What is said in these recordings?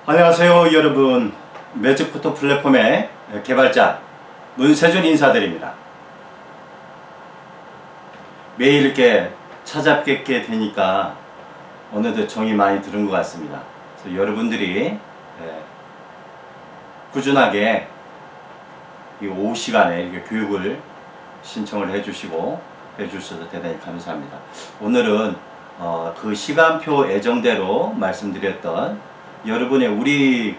안녕하세요 여러분. 매직포토 플랫폼의 개발자 문세준 인사드립니다. 매일 이렇게 찾아뵙게 되니까 어느덧 정이 많이 드는 것 같습니다. 그래서 여러분들이 꾸준하게 이 오후 시간에 이렇게 교육을 신청을 해주셔서 대단히 감사합니다. 오늘은 그 시간표 예정대로 말씀드렸던 여러분의 우리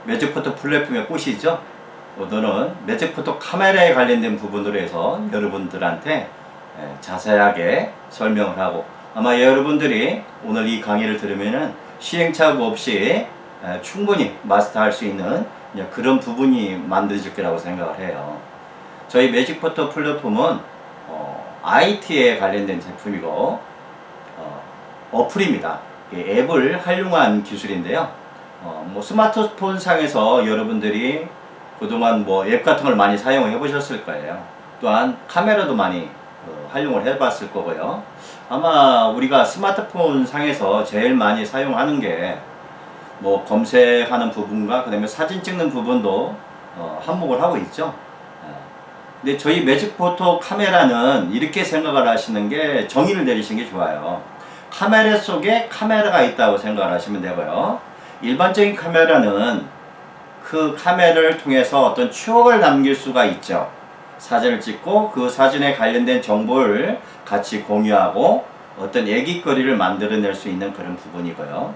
매직포토 플랫폼의 꽃이죠. 오늘은 매직포토 카메라에 관련된 부분으로 해서 여러분들한테 자세하게 설명을 하고, 아마 여러분들이 오늘 이 강의를 들으면은 시행착오 없이 충분히 마스터할 수 있는 그런 부분이 만들어질 거라고 생각을 해요. 저희 매직포토 플랫폼은 IT에 관련된 제품이고 어플입니다. 앱을 활용한 기술인데요. 스마트폰 상에서 여러분들이 그동안 앱 같은 걸 많이 사용해 보셨을 거예요. 또한 카메라도 많이 활용을 해 봤을 거고요. 아마 우리가 스마트폰 상에서 제일 많이 사용하는 게 검색하는 부분과 그 다음에 사진 찍는 부분도 한몫을 하고 있죠. 근데 저희 매직포토 카메라는 이렇게 생각을 하시는 게, 정의를 내리시는 게 좋아요. 카메라 속에 카메라가 있다고 생각을 하시면 되고요. 일반적인 카메라는 그 카메라를 통해서 어떤 추억을 남길 수가 있죠. 사진을 찍고 그 사진에 관련된 정보를 같이 공유하고 어떤 얘기거리를 만들어낼 수 있는 그런 부분이고요.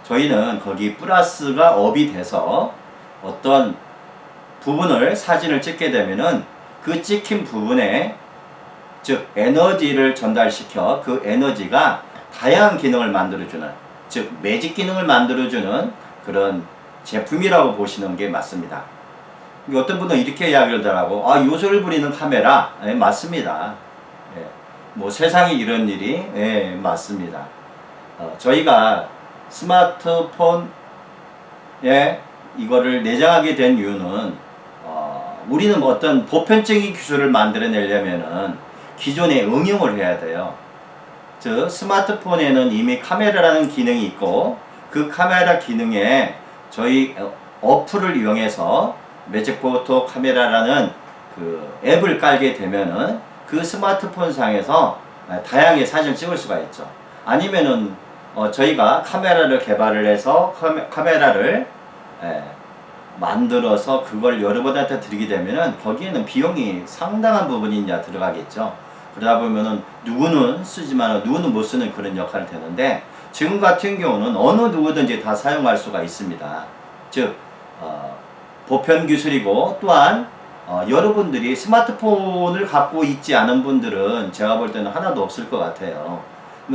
저희는 거기 플러스가 업이 돼서 어떤 부분을 사진을 찍게 되면은 그 찍힌 부분에, 즉 에너지를 전달시켜 그 에너지가 다양한 기능을 만들어주는, 즉 매직 기능을 만들어주는 그런 제품이라고 보시는 게 맞습니다. 어떤 분은 이렇게 이야기를 하더라고. 요소를 부리는 카메라. 맞습니다. 세상에 이런 일이 맞습니다. 저희가 스마트폰에 이거를 내장하게 된 이유는 우리는 어떤 보편적인 기술을 만들어내려면은 기존에 응용을 해야 돼요. 즉 스마트폰에는 이미 카메라라는 기능이 있고, 그 카메라 기능에 저희 어플을 이용해서 매직포토 카메라라는 그 앱을 깔게 되면은 그 스마트폰 상에서 다양하게 사진을 찍을 수가 있죠. 아니면은 저희가 카메라를 개발을 해서 카메라를 만들어서 그걸 여러분한테 드리게 되면은 거기에는 비용이 상당한 부분이 이제 들어가겠죠. 그러다 보면은 누구는 쓰지만 누구는 못 쓰는 그런 역할이 되는데, 지금 같은 경우는 어느 누구든지 다 사용할 수가 있습니다. 즉 보편 기술이고, 또한 여러분들이 스마트폰을 갖고 있지 않은 분들은 제가 볼 때는 하나도 없을 것 같아요.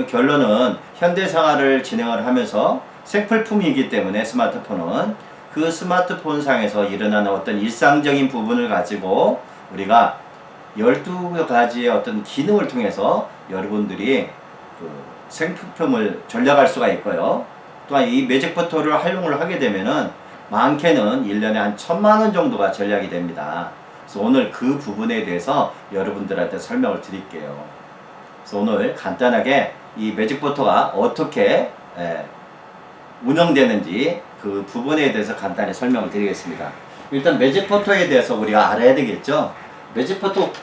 결론은 현대생활을 진행을 하면서 생필품이기 때문에 스마트폰은 그 스마트폰 상에서 일어나는 어떤 일상적인 부분을 가지고 우리가 12가지의 어떤 기능을 통해서 여러분들이 생필품을 전략할 수가 있고요. 또한 이 매직포토를 활용을 하게 되면은 많게는 1년에 한 1000만원 정도가 전략이 됩니다. 그래서 오늘 그 부분에 대해서 여러분들한테 설명을 드릴게요. 그래서 오늘 간단하게 이 매직포토가 어떻게 운영되는지 그 부분에 대해서 간단히 설명을 드리겠습니다. 일단 매직포토에 대해서 우리가 알아야 되겠죠. 매직포토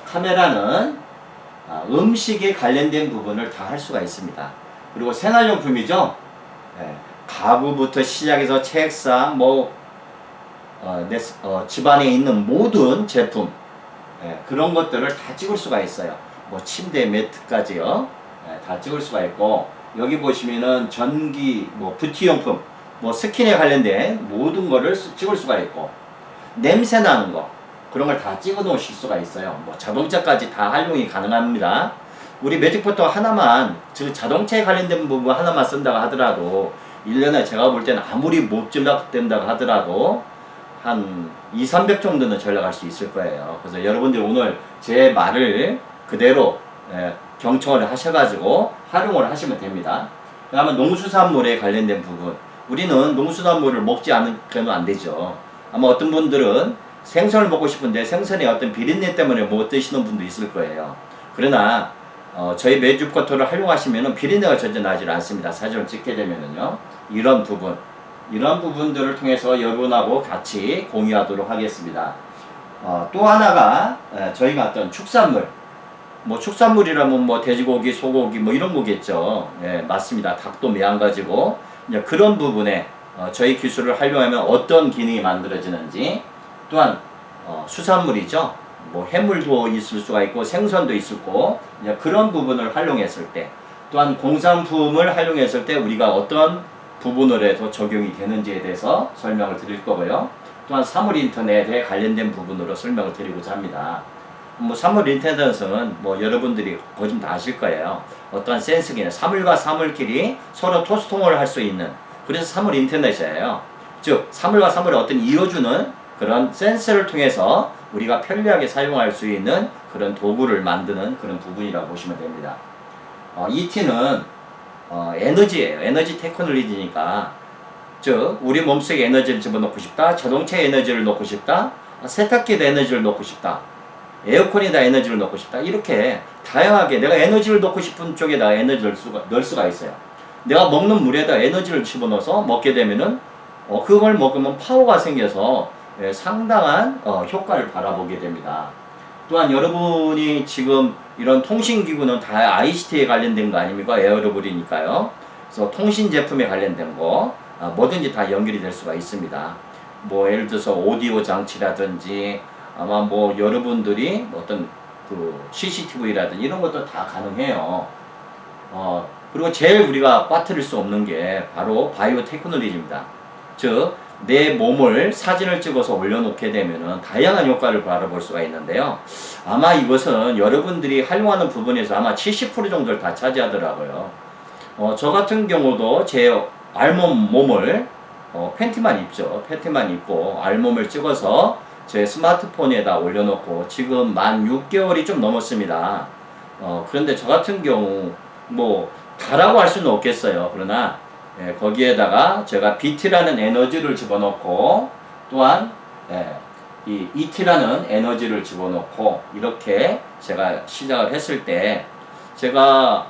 카메라는 음식에 관련된 부분을 다 할 수가 있습니다. 그리고 생활용품이죠. 가구부터 시작해서 책상, 집안에 있는 모든 제품, 그런 것들을 다 찍을 수가 있어요. 침대 매트까지요. 다 찍을 수가 있고, 여기 보시면은 전기, 뷰티용품, 스킨에 관련된 모든 거를 찍을 수가 있고, 냄새 나는 거, 그런 걸 다 찍어 놓으실 수가 있어요. 자동차까지 다 활용이 가능합니다. 우리 매직포토 하나만, 즉 자동차에 관련된 부분 하나만 쓴다고 하더라도 1년에 제가 볼 때는 아무리 못 전락된다고 하더라도 한 200-300 정도는 전락할 수 있을 거예요. 그래서 여러분들 오늘 제 말을 그대로 경청을 하셔가지고 활용을 하시면 됩니다. 그다음에 농수산물에 관련된 부분, 우리는 농수산물을 먹지 않으면 안 되죠. 아마 어떤 분들은 생선을 먹고 싶은데 생선의 어떤 비린내 때문에 못 드시는 분도 있을 거예요. 그러나 저희 매직포토를 활용하시면 비린내가 전혀 나질 않습니다. 사진을 찍게 되면은요. 이런 부분, 이런 부분들을 통해서 여러분하고 같이 공유하도록 하겠습니다. 또 하나가 저희가 어떤 축산물, 뭐 축산물이라면 뭐 돼지고기, 소고기 뭐 이런 거겠죠. 예, 맞습니다. 닭도 매한가지고 이제 그런 부분에 저희 기술을 활용하면 어떤 기능이 만들어지는지, 또한 수산물이죠. 뭐 해물도 있을 수가 있고 생선도 있을 거고, 그런 부분을 활용했을 때, 또한 공산품을 활용했을 때 우리가 어떤 부분으로 해서 적용이 되는지에 대해서 설명을 드릴 거고요. 또한 사물 인터넷에 관련된 부분으로 설명을 드리고자 합니다. 뭐 사물 인터넷은 뭐 여러분들이 거의 다 아실 거예요. 어떠한 센스기는 사물과 사물끼리 서로 소통을 할 수 있는, 그래서 사물 인터넷이에요. 즉 사물과 사물을 어떤 이어주는 그런 센서를 통해서 우리가 편리하게 사용할 수 있는 그런 도구를 만드는 그런 부분이라고 보시면 됩니다. ET는 에너지예요. 에너지 테크놀로지니까, 즉 우리 몸속에 에너지를 집어넣고 싶다, 자동차에 에너지를 넣고 싶다, 세탁기에다 에너지를 넣고 싶다, 에어컨에다 에너지를 넣고 싶다, 이렇게 다양하게 내가 에너지를 넣고 싶은 쪽에다 에너지를 넣을 수가 있어요. 내가 먹는 물에다 에너지를 집어넣어서 먹게 되면은 그걸 먹으면 파워가 생겨서 상당한 효과를 바라보게 됩니다. 또한 여러분이 지금 이런 통신기구는 다 ICT에 관련된 거 아닙니까? 에어로블이니까요. 그래서 통신 제품에 관련된 거 뭐든지 다 연결이 될 수가 있습니다. 뭐 예를 들어서 오디오 장치라든지, 아마 뭐 여러분들이 어떤 그 CCTV라든지 이런 것도 다 가능해요. 그리고 제일 우리가 빠뜨릴 수 없는 게 바로 바이오 테크놀로지입니다. 즉 내 몸을 사진을 찍어서 올려놓게 되면은 다양한 효과를 바라볼 수가 있는데요. 아마 이것은 여러분들이 활용하는 부분에서 아마 70% 정도를 다 차지하더라고요. 저 같은 경우도 제 알몸을 팬티만 입죠. 팬티만 입고 알몸을 찍어서 제 스마트폰에다 올려놓고 지금 만 6개월이 좀 넘었습니다. 그런데 저 같은 경우 뭐 다라고 할 수는 없겠어요. 그러나 거기에다가 제가 BT라는 에너지를 집어넣고, 또한 이 ET라는 에너지를 집어넣고 이렇게 제가 시작을 했을 때 제가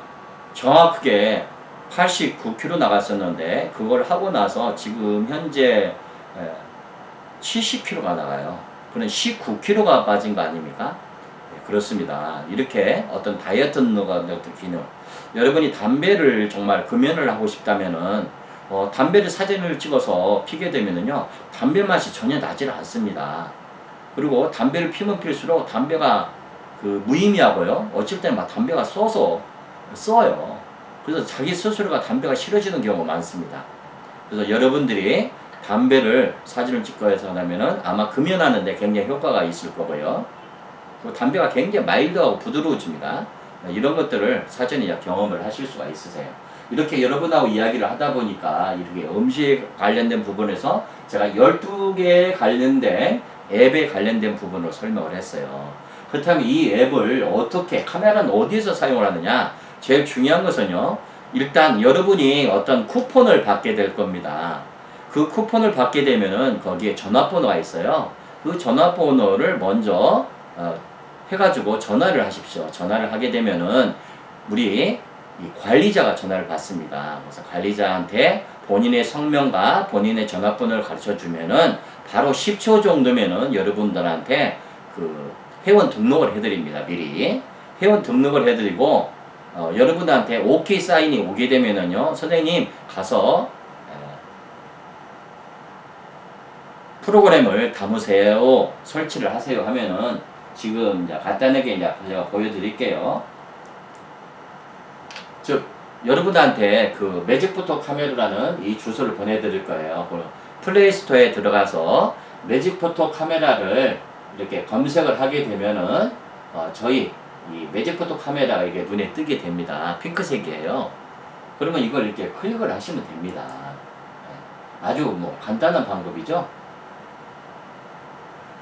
정확하게 89kg 나갔었는데, 그걸 하고 나서 지금 현재 70kg가 나가요. 그럼 19kg가 빠진 거 아닙니까? 그렇습니다. 이렇게 어떤 다이어트가 어떤 기능, 여러분이 담배를 정말 금연을 하고 싶다면은 담배를 사진을 찍어서 피게 되면은요, 담배 맛이 전혀 나질 않습니다. 그리고 담배를 피면 필수록 담배가 그 무의미하고요, 어쩔 때는 막 담배가 써요. 그래서 자기 스스로가 담배가 싫어지는 경우가 많습니다. 그래서 여러분들이 담배를 사진을 찍고 해서 하면은 아마 금연하는데 굉장히 효과가 있을 거고요. 담배가 굉장히 마일드하고 부드러워집니다. 이런 것들을 사전에 경험을 하실 수가 있으세요. 이렇게 여러분하고 이야기를 하다 보니까 이렇게 음식 관련된 부분에서 제가 12개에 관련된 앱에 관련된 부분으로 설명을 했어요. 그렇다면 이 앱을 어떻게, 카메라는 어디에서 사용을 하느냐? 제일 중요한 것은요, 일단 여러분이 어떤 쿠폰을 받게 될 겁니다. 그 쿠폰을 받게 되면은 거기에 전화번호가 있어요. 그 전화번호를 먼저 해가지고 전화를 하십시오. 전화를 하게 되면은 우리 이 관리자가 전화를 받습니다. 그래서 관리자한테 본인의 성명과 본인의 전화번호를 가르쳐 주면은 바로 10초 정도면은 여러분들한테 그 회원 등록을 해드립니다. 미리 회원 등록을 해드리고 여러분들한테 OK 사인이 오게 되면은요, 선생님 가서 프로그램을 담으세요, 설치를 하세요 하면은, 지금 이제 간단하게 이제 제가 보여드릴게요. 즉 여러분한테 그 매직포토 카메라라는 이 주소를 보내드릴 거예요. 플레이스토어에 들어가서 매직포토 카메라를 이렇게 검색을 하게 되면은 저희 이 매직포토 카메라가 이게 눈에 뜨게 됩니다. 핑크색이에요. 그러면 이걸 이렇게 클릭을 하시면 됩니다. 아주 뭐 간단한 방법이죠.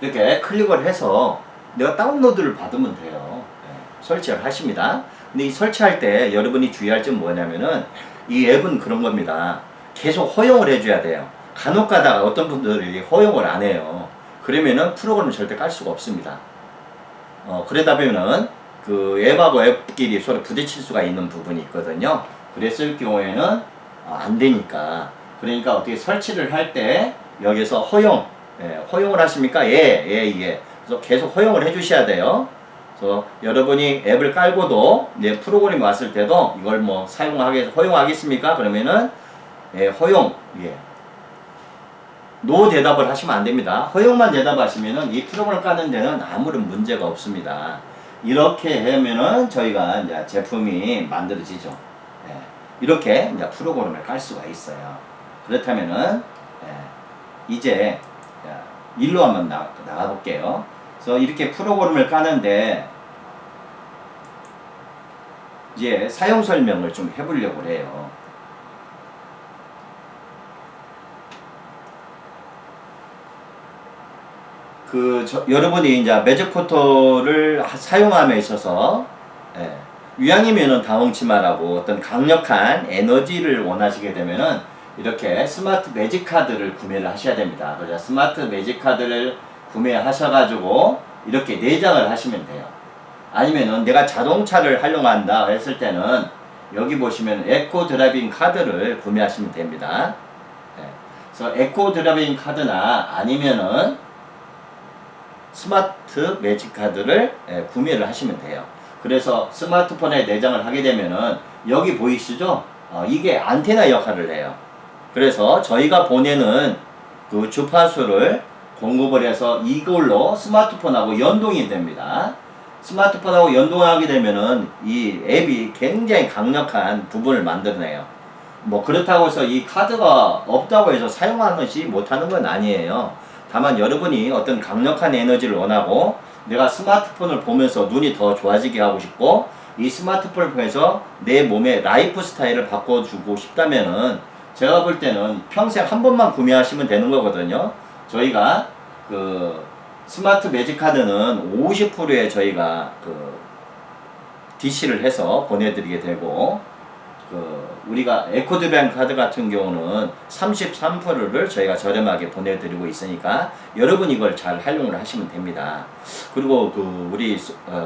이렇게 클릭을 해서 내가 다운로드를 받으면 돼요. 설치를 하십니다. 근데 이 설치할 때 여러분이 주의할 점은 뭐냐면은, 이 앱은 그런 겁니다. 계속 허용을 해줘야 돼요. 간혹 가다가 어떤 분들이 허용을 안 해요. 그러면은 프로그램을 절대 깔 수가 없습니다. 그러다 보면은 그 앱하고 앱끼리 서로 부딪힐 수가 있는 부분이 있거든요. 그랬을 경우에는 안 되니까. 그러니까 어떻게 설치를 할 때 여기서 허용, 허용을 하십니까? 예. 그래서 계속 허용을 해주셔야 돼요. 그래서 여러분이 앱을 깔고도 이제 프로그램이 왔을 때도 이걸 뭐 허용하겠습니까? 그러면은 허용, 노 대답을 하시면 안 됩니다. 허용만 대답하시면은 이 프로그램을 까는 데는 아무런 문제가 없습니다. 이렇게 하면은 저희가 이제 제품이 만들어지죠. 이렇게 이제 프로그램을 깔 수가 있어요. 그렇다면은 이제 일로 한번 나가 볼게요. 그래서 이렇게 프로그램을 까는데 이제 사용 설명을 좀 해보려고 해요. 여러분이 이제 매직포터를 사용함에 있어서 유양이면은 다홍치마라고 어떤 강력한 에너지를 원하시게 되면은 이렇게 스마트 매직 카드를 구매를 하셔야 됩니다. 그래서 스마트 매직 카드를 구매하셔가지고 이렇게 내장을 하시면 돼요. 아니면은 내가 자동차를 활용한다 했을 때는 여기 보시면 에코 드라이빙 카드를 구매하시면 됩니다. 그래서 에코 드라이빙 카드나 아니면은 스마트 매직 카드를 구매를 하시면 돼요. 그래서 스마트폰에 내장을 하게 되면은 여기 보이시죠? 이게 안테나 역할을 해요. 그래서 저희가 보내는 그 주파수를 공급을 해서 이걸로 스마트폰하고 연동이 됩니다. 스마트폰하고 연동하게 되면은 이 앱이 굉장히 강력한 부분을 만들어내요. 뭐 그렇다고 해서 이 카드가 없다고 해서 사용하지 못하는 건 아니에요. 다만 여러분이 어떤 강력한 에너지를 원하고 내가 스마트폰을 보면서 눈이 더 좋아지게 하고 싶고 이 스마트폰을 통해서 내 몸의 라이프 스타일을 바꿔주고 싶다면은 제가 볼 때는 평생 한 번만 구매하시면 되는 거거든요. 저희가 그 스마트 매직 카드는 50%에 저희가 그 DC를 해서 보내드리게 되고 우리가 에코드뱅 카드 같은 경우는 33%를 저희가 저렴하게 보내드리고 있으니까 여러분 이걸 잘 활용을 하시면 됩니다. 그리고 우리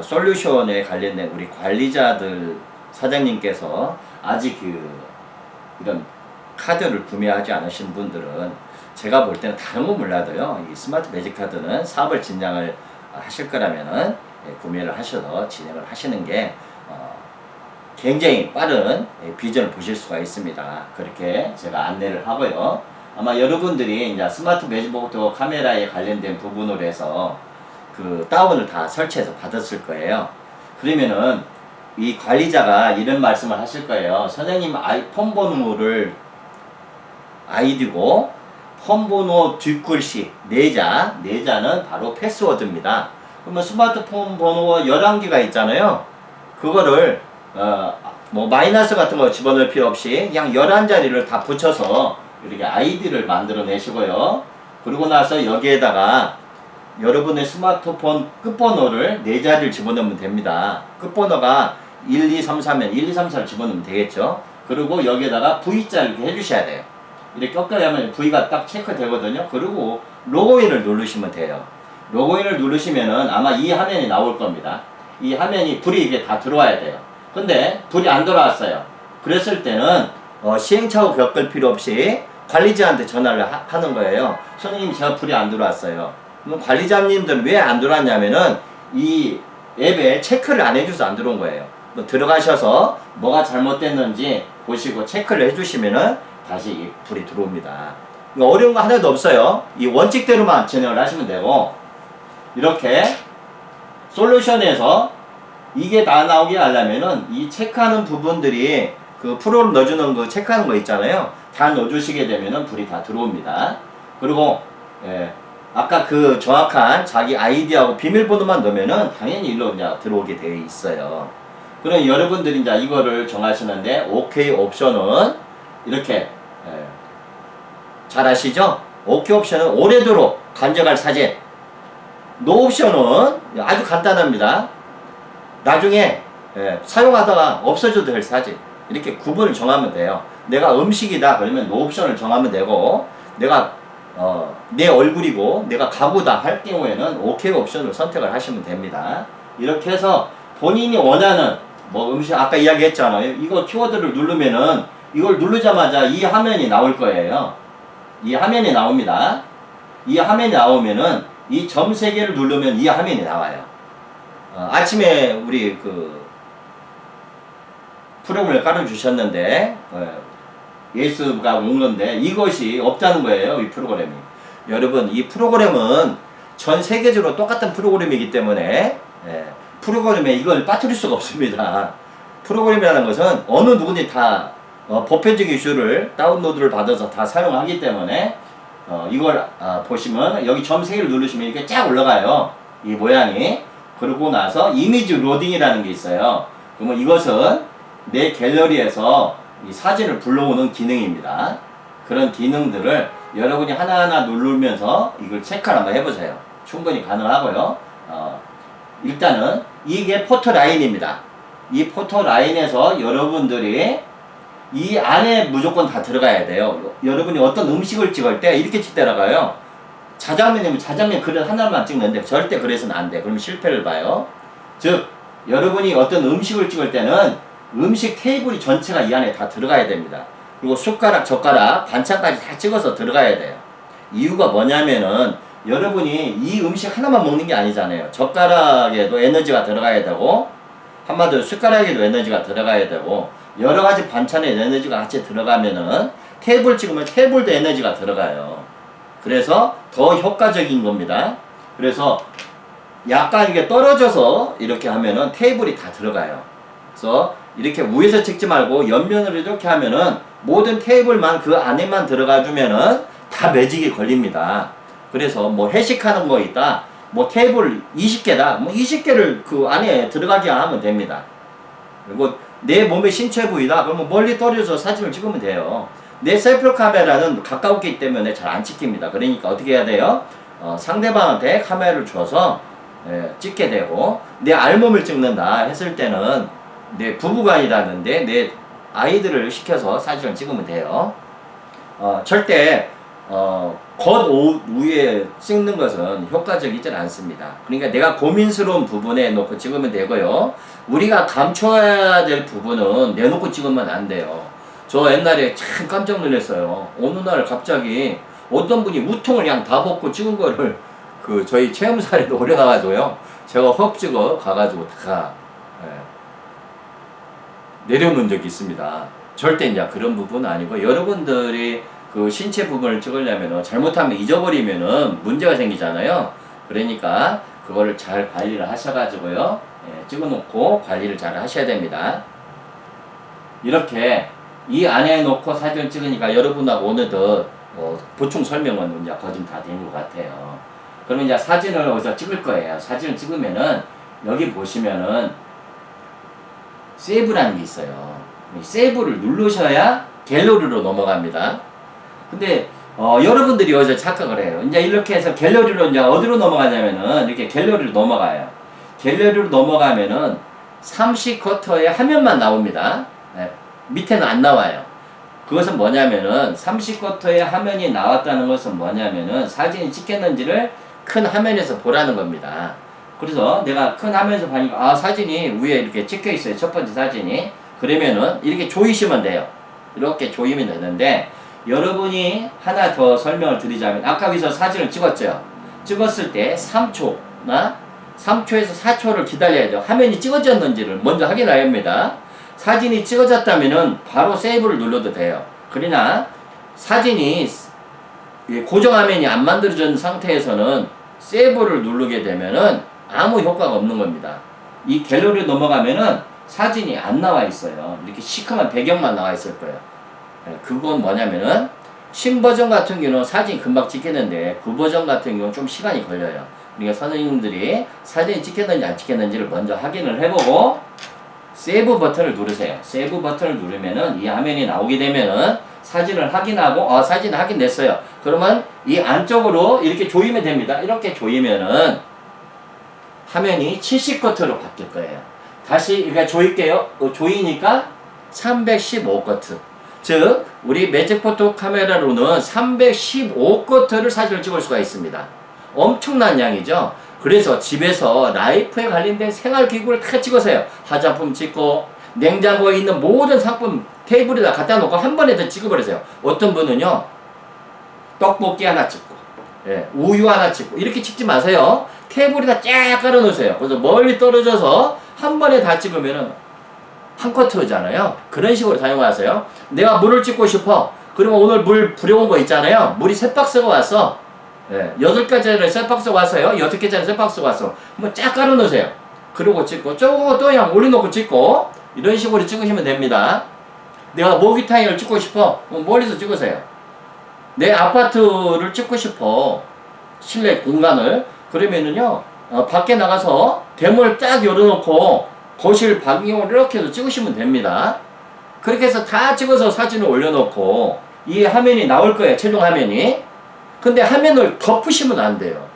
솔루션에 관련된 우리 관리자들 사장님께서 아직 이런 카드를 구매하지 않으신 분들은 제가 볼 때는 다른 건 몰라도요, 이 스마트 매직 카드는 사업을 진행을 하실 거라면은 구매를 하셔서 진행을 하시는 게 굉장히 빠른 비전을 보실 수가 있습니다. 그렇게 제가 안내를 하고요. 아마 여러분들이 이제 스마트 매직포터 카메라에 관련된 부분으로 해서 그 다운을 다 설치해서 받았을 거예요. 그러면은 이 관리자가 이런 말씀을 하실 거예요. 선생님 폰 번호를 아이디고 폰 번호 뒷글씨 내자는 바로 패스워드입니다. 그러면 스마트폰 번호가 11개가 있잖아요. 그거를 뭐 마이너스 같은 거 집어넣을 필요 없이 그냥 11자리를 다 붙여서 이렇게 아이디를 만들어 내시고요. 그러고 나서 여기에다가 여러분의 스마트폰 끝번호를 4자리를 집어넣으면 됩니다. 끝번호가 1, 2, 3, 4면 1, 2, 3, 4를 집어넣으면 되겠죠. 그리고 여기에다가 V자 이렇게 해주셔야 돼요. 이렇게 꺾어야 하면 V가 딱 체크되거든요. 그리고 로그인을 누르시면 돼요. 로그인을 누르시면은 아마 이 화면이 나올 겁니다. 이 화면이 불이 이게 다 들어와야 돼요. 근데 불이 안 돌아왔어요. 그랬을 때는 시행착오 겪을 필요 없이 관리자한테 전화를 하는 거예요. 선생님 제가 불이 안 들어왔어요. 그럼 관리자님들은 왜 안 들어왔냐면은 이 앱에 체크를 안 해줘서 안 들어온 거예요. 들어가셔서 뭐가 잘못됐는지 보시고 체크를 해주시면은 다시 불이 들어옵니다. 어려운 거 하나도 없어요. 이 원칙대로만 진행을 하시면 되고 이렇게 솔루션에서 이게 다 나오게 하려면은 이 체크하는 부분들이 그 프로그램 넣어주는 거 체크하는 거 있잖아요. 다 넣어주시게 되면은 불이 다 들어옵니다. 그리고 아까 그 정확한 자기 아이디하고 비밀번호만 넣으면은 당연히 일로 이제 들어오게 되어 있어요. 그럼 여러분들이 이제 이거를 정하시는데 OK 옵션은 이렇게 잘 아시죠? OK 옵션은 오래도록 간직할 사진. 노 옵션은 아주 간단합니다. 나중에 사용하다가 없어져도 될 사진. 이렇게 구분을 정하면 돼요. 내가 음식이다 그러면 노 옵션을 정하면 되고 내가 내 얼굴이고 내가 가구다 할 경우에는 OK 옵션을 선택을 하시면 됩니다. 이렇게 해서 본인이 원하는 뭐 음식 아까 이야기했잖아요. 이거 키워드를 누르면은 이걸 누르자마자 이 화면이 나올 거예요. 이 화면이 나옵니다. 이 화면이 나오면은 이 점 3개를 누르면 이 화면이 나와요. 아침에 우리 그 프로그램을 깔아주셨는데 예수가 온 건데 이것이 없다는 거예요. 이 프로그램이. 여러분 이 프로그램은 전 세계적으로 똑같은 프로그램이기 때문에 프로그램에 이걸 빠뜨릴 수가 없습니다. 프로그램이라는 것은 어느 누구든지 다 보편적 이슈를 다운로드를 받아서 다 사용하기 때문에 이걸 보시면 여기 점 3개를 누르시면 이렇게 쫙 올라가요. 이 모양이. 그러고 나서 이미지 로딩이라는 게 있어요. 그러면 이것은 내 갤러리에서 이 사진을 불러오는 기능입니다. 그런 기능들을 여러분이 하나하나 누르면서 이걸 체크를 한번 해보세요. 충분히 가능하고요. 일단은 이게 포토 라인입니다. 이 포토 라인에서 여러분들이 이 안에 무조건 다 들어가야 돼요. 여러분이 어떤 음식을 찍을 때 이렇게 찍더라고요. 자장면이면 자장면 그릇 하나만 찍는데 절대 그래서는 안 돼. 그럼 실패를 봐요. 즉 여러분이 어떤 음식을 찍을 때는 음식 테이블이 전체가 이 안에 다 들어가야 됩니다. 그리고 숟가락, 젓가락, 반찬까지 다 찍어서 들어가야 돼요. 이유가 뭐냐면은 여러분이 이 음식 하나만 먹는 게 아니잖아요. 젓가락에도 에너지가 들어가야 되고 한마디로 숟가락에도 에너지가 들어가야 되고 여러 가지 반찬에 에너지가 같이 들어가면은 테이블 찍으면 테이블도 에너지가 들어가요. 그래서 더 효과적인 겁니다. 그래서 약간 이게 떨어져서 이렇게 하면은 테이블이 다 들어가요. 그래서 이렇게 위에서 찍지 말고 옆면으로 이렇게 하면은 모든 테이블만 그 안에만 들어가 주면은 다 매직이 걸립니다. 그래서 뭐 회식하는 거 있다. 뭐 테이블 20개다. 뭐 20개를 그 안에 들어가게 하면 됩니다. 그리고 내 몸의 신체 부위다. 그러면 멀리 떨어져서 사진을 찍으면 돼요. 내 셀프 카메라는 가까웠기 때문에 잘 안 찍힙니다. 그러니까 어떻게 해야 돼요? 상대방한테 카메라를 줘서 찍게 되고 내 알몸을 찍는다 했을 때는 내 부부간이라는데 내 아이들을 시켜서 사진을 찍으면 돼요. 절대 겉옷 위에 찍는 것은 효과적이지 않습니다. 그러니까 내가 고민스러운 부분에 놓고 찍으면 되고요. 우리가 감춰야 될 부분은 내놓고 찍으면 안 돼요. 저 옛날에 참 깜짝 놀랐어요. 어느 날 갑자기 어떤 분이 우통을 그냥 다 벗고 찍은 거를 그 저희 체험사례도 올려놔가지고요. 제가 헉 찍어 가가지고 다 내려놓은 적이 있습니다. 절대 이제 그런 부분은 아니고 여러분들이 그 신체 부분을 찍으려면 잘못하면 잊어버리면은 문제가 생기잖아요. 그러니까 그거를 잘 관리를 하셔가지고요. 찍어놓고 관리를 잘 하셔야 됩니다. 이렇게 이 안에 놓고 사진 찍으니까 여러분하고 오늘도 보충 설명은 이제 거진 다 된 것 같아요. 그러면 이제 사진을 어디서 찍을 거예요. 사진을 찍으면은 여기 보시면은 세이브라는 게 있어요. 세이브를 누르셔야 갤러리로 넘어갑니다. 근데 여러분들이 여기서 착각을 해요. 이제 이렇게 해서 갤러리로 이제 어디로 넘어가냐면은 이렇게 갤러리로 넘어가요. 갤러리로 넘어가면은 30쿼터의 화면만 나옵니다. 밑에는 안 나와요. 그것은 뭐냐면은 30쿼터의 화면이 나왔다는 것은 뭐냐면은 사진이 찍혔는지를 큰 화면에서 보라는 겁니다. 그래서 내가 큰 화면에서 보니까 사진이 위에 이렇게 찍혀 있어요. 첫 번째 사진이. 그러면은 이렇게 조이시면 돼요. 이렇게 조이면 되는데 여러분이 하나 더 설명을 드리자면 아까 여기서 사진을 찍었죠. 찍었을 때 3초나 3초에서 4초를 기다려야 돼요. 화면이 찍어졌는지를 먼저 확인해야 합니다. 사진이 찍어졌다면은 바로 세이브를 눌러도 돼요. 그러나 사진이 고정 화면이 안 만들어진 상태에서는 세이브를 누르게 되면은 아무 효과가 없는 겁니다. 이 갤러리로 넘어가면은 사진이 안 나와 있어요. 이렇게 시커먼 배경만 나와 있을 거예요. 그건 뭐냐면은 신버전 같은 경우는 사진이 금방 찍히는데 구버전 같은 경우는 좀 시간이 걸려요. 그러니까 선생님들이 사진이 찍혔는지 안 찍혔는지를 먼저 확인을 해보고 세이브 버튼을 누르세요. 세이브 버튼을 누르면은 이 화면이 나오게 되면은 사진을 확인하고 사진 확인됐어요. 그러면 이 안쪽으로 이렇게 조이면 됩니다. 이렇게 조이면은 화면이 70쿼터로 바뀔 거예요. 다시 이렇게 조일게요. 조이니까 315쿼터. 즉 우리 매직포토 카메라로는 315쿼터를 사진을 찍을 수가 있습니다. 엄청난 양이죠. 그래서 집에서 라이프에 관련된 생활기구를 다 찍으세요. 화장품 찍고 냉장고에 있는 모든 상품 테이블에다 갖다 놓고 한 번에 더 찍어버리세요. 어떤 분은요, 떡볶이 하나 찍고, 예, 우유 하나 찍고, 이렇게 찍지 마세요. 테이블에다 쫙 깔아 놓으세요. 그래서 멀리 떨어져서 한 번에 다 찍으면은 한 쿼터잖아요. 그런 식으로 사용하세요. 내가 물을 찍고 싶어. 그러면 오늘 물 부려온 거 있잖아요. 물이 3박스가 왔어. 예, 8개짜리 3박스가 왔어요. 6개짜리 3박스가 왔어. 한번 쫙 깔아 놓으세요. 그러고 찍고, 또 그냥 올려놓고 찍고, 이런 식으로 찍으시면 됩니다. 내가 모기탕을 찍고 싶어. 멀리서 찍으세요. 내 아파트를 찍고 싶어. 실내 공간을. 그러면은요, 밖에 나가서 대문을 딱 열어놓고, 거실 방향을 이렇게 해서 찍으시면 됩니다. 그렇게 해서 다 찍어서 사진을 올려놓고 이 화면이 나올 거예요. 최종 화면이. 근데 화면을 덮으시면 안 돼요.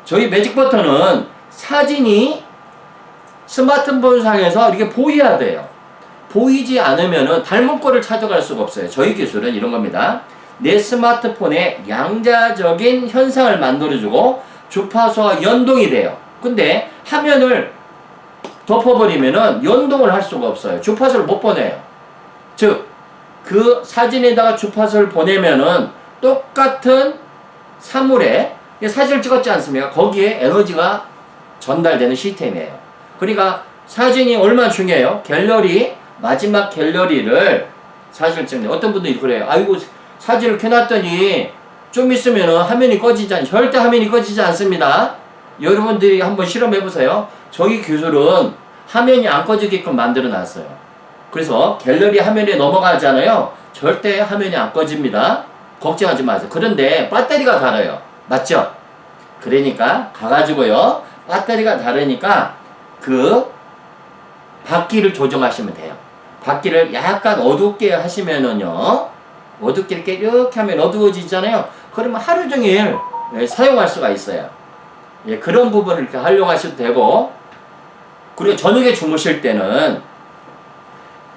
저희 매직 버튼은 사진이 스마트폰 상에서 이렇게 보여야 돼요. 보이지 않으면은 닮은 꼴을 찾아갈 수가 없어요. 저희 기술은 이런 겁니다. 내 스마트폰에 양자적인 현상을 만들어주고 주파수와 연동이 돼요. 근데 화면을 덮어버리면은 연동을 할 수가 없어요. 주파수를 못 보내요. 즉, 그 사진에다가 주파수를 보내면은 똑같은 사물에 사진을 찍었지 않습니까? 거기에 에너지가 전달되는 시스템이에요. 그러니까 사진이 얼마나 중요해요? 갤러리, 마지막 갤러리를 사진을 찍는. 어떤 분들이 그래요. 아이고, 사진을 켜놨더니 좀 있으면은 화면이 꺼지지 절대 화면이 꺼지지 않습니다. 여러분들이 한번 실험해보세요. 저희 기술은 화면이 안 꺼지게끔 만들어 놨어요. 그래서 갤러리 화면에 넘어가잖아요. 절대 화면이 안 꺼집니다. 걱정하지 마세요. 그런데 배터리가 다르요. 맞죠? 그러니까 가가지고요. 배터리가 다르니까 그 밝기를 조정하시면 돼요. 밝기를 약간 어둡게 하시면은요. 어둡게 이렇게 하면 어두워지잖아요. 그러면 하루 종일 사용할 수가 있어요. 예, 그런 부분을 이렇게 활용하셔도 되고, 그리고 저녁에 주무실 때는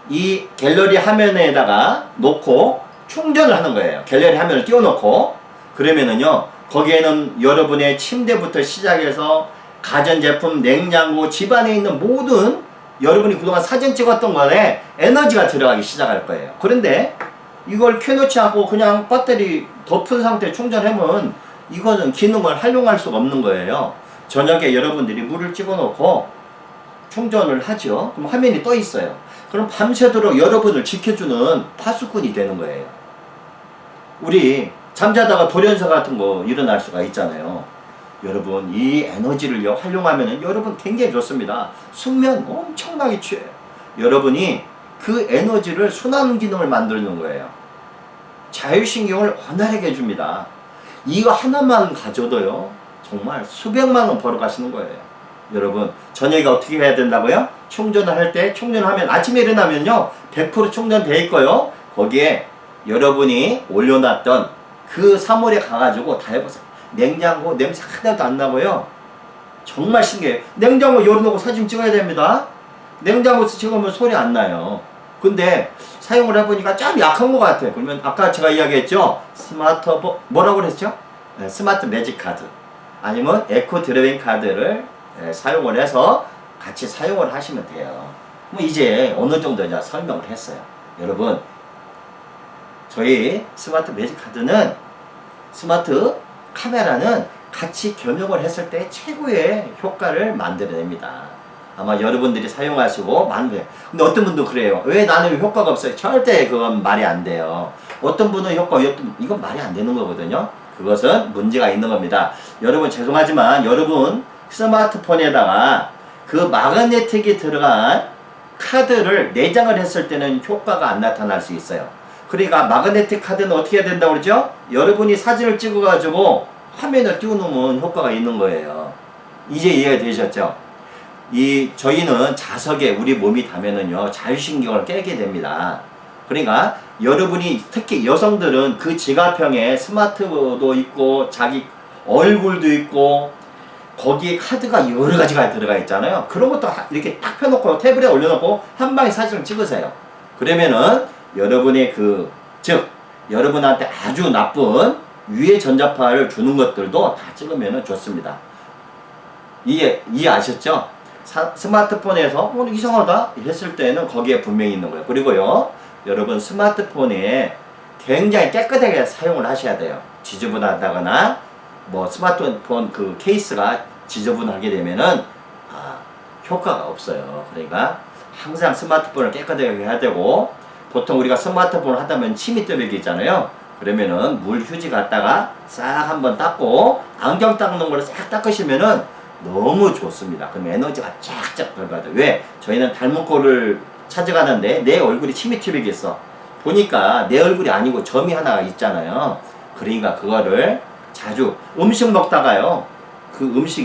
이 갤러리 화면에다가 놓고 충전을 하는 거예요. 갤러리 화면을 띄워놓고, 그러면은요, 거기에는 여러분의 침대부터 시작해서 가전제품, 냉장고, 집안에 있는 모든 여러분이 그동안 사진 찍었던 거에 에너지가 들어가기 시작할 거예요. 그런데 이걸 켜놓지 않고 그냥 배터리 덮은 상태에 충전하면 이거는 기능을 활용할 수가 없는 거예요. 저녁에 여러분들이 물을 찍어놓고 충전을 하죠. 그럼 화면이 떠 있어요. 그럼 밤새도록 여러분을 지켜주는 파수꾼이 되는 거예요. 우리 잠자다가 돌연사 같은 거 일어날 수가 있잖아요. 여러분, 이 에너지를 활용하면 여러분 굉장히 좋습니다. 숙면 엄청나게 취해요. 여러분이 그 에너지를 순환 기능을 만드는 거예요. 자율신경을 원활하게 해줍니다. 이거 하나만 가져도요, 정말 수백만 원 벌어가시는 거예요. 여러분, 저녁에 어떻게 해야 된다고요? 충전을 할 때, 충전하면 아침에 일어나면요 100% 충전되어 있고요, 거기에 여러분이 올려놨던 그 사물에 가가지고 다 해보세요. 냉장고 냄새 하나도 안 나고요, 정말 신기해요. 냉장고 열어놓고 사진 찍어야 됩니다. 냉장고에서 찍으면 소리 안 나요. 근데 사용을 해보니까 좀 약한 것 같아요. 그러면 아까 제가 이야기했죠, 뭐라고 그랬죠? 네, 스마트 매직 카드 아니면 에코 드래빙 카드를 사용을 해서 같이 사용을 하시면 돼요. 뭐 이제 어느 정도 이제 설명을 했어요. 여러분, 저희 스마트 매직 카드는, 스마트 카메라는 같이 겸용을 했을 때 최고의 효과를 만들어냅니다. 아마 여러분들이 사용하시고 많은 거예요. 근데 어떤 분도 그래요. 왜 나는 효과가 없어요? 절대 그건 말이 안 돼요. 어떤 분은 이건 말이 안 되는 거거든요. 그것은 문제가 있는 겁니다. 여러분, 죄송하지만 여러분 스마트폰에다가 그 마그네틱이 들어간 카드를 내장을 했을 때는 효과가 안 나타날 수 있어요. 그러니까 마그네틱 카드는 어떻게 해야 된다고 그러죠? 여러분이 사진을 찍어가지고 화면에 띄워놓으면 효과가 있는 거예요. 이제 이해가 되셨죠? 저희는 자석에 우리 몸이 닿으면은요, 자율신경을 깨게 됩니다. 그러니까 여러분이, 특히 여성들은 그 지갑형에 스마트도 있고 자기 얼굴도 있고 거기에 카드가 여러 가지가 들어가 있잖아요. 그런 것도 이렇게 딱 펴놓고 태블에 올려놓고 한 방에 사진을 찍으세요. 그러면은 여러분의 즉 여러분한테 아주 나쁜 유해 전자파를 주는 것들도 다 찍으면 좋습니다. 이해하셨죠? 스마트폰에서 이상하다 했을 때는 거기에 분명히 있는 거예요. 그리고요, 여러분 스마트폰에 굉장히 깨끗하게 사용을 하셔야 돼요. 지저분하다거나 뭐 스마트폰 그 케이스가 지저분하게 되면은 효과가 없어요. 그러니까 항상 스마트폰을 깨끗하게 해야 되고, 보통 우리가 스마트폰을 하다 보면 침이 떠들기 있잖아요. 그러면은 물 휴지 갖다가 싹 한번 닦고 안경 닦는 거를 싹 닦으시면은 너무 좋습니다. 그럼 에너지가 쫙쫙 들어가요. 왜? 저희는 닮은 꼴을 찾아가는데 내 얼굴이 침이 튀기겠어. 보니까 내 얼굴이 아니고 점이 하나 있잖아요. 그러니까 그거를 자주 음식 먹다가요, 그 음식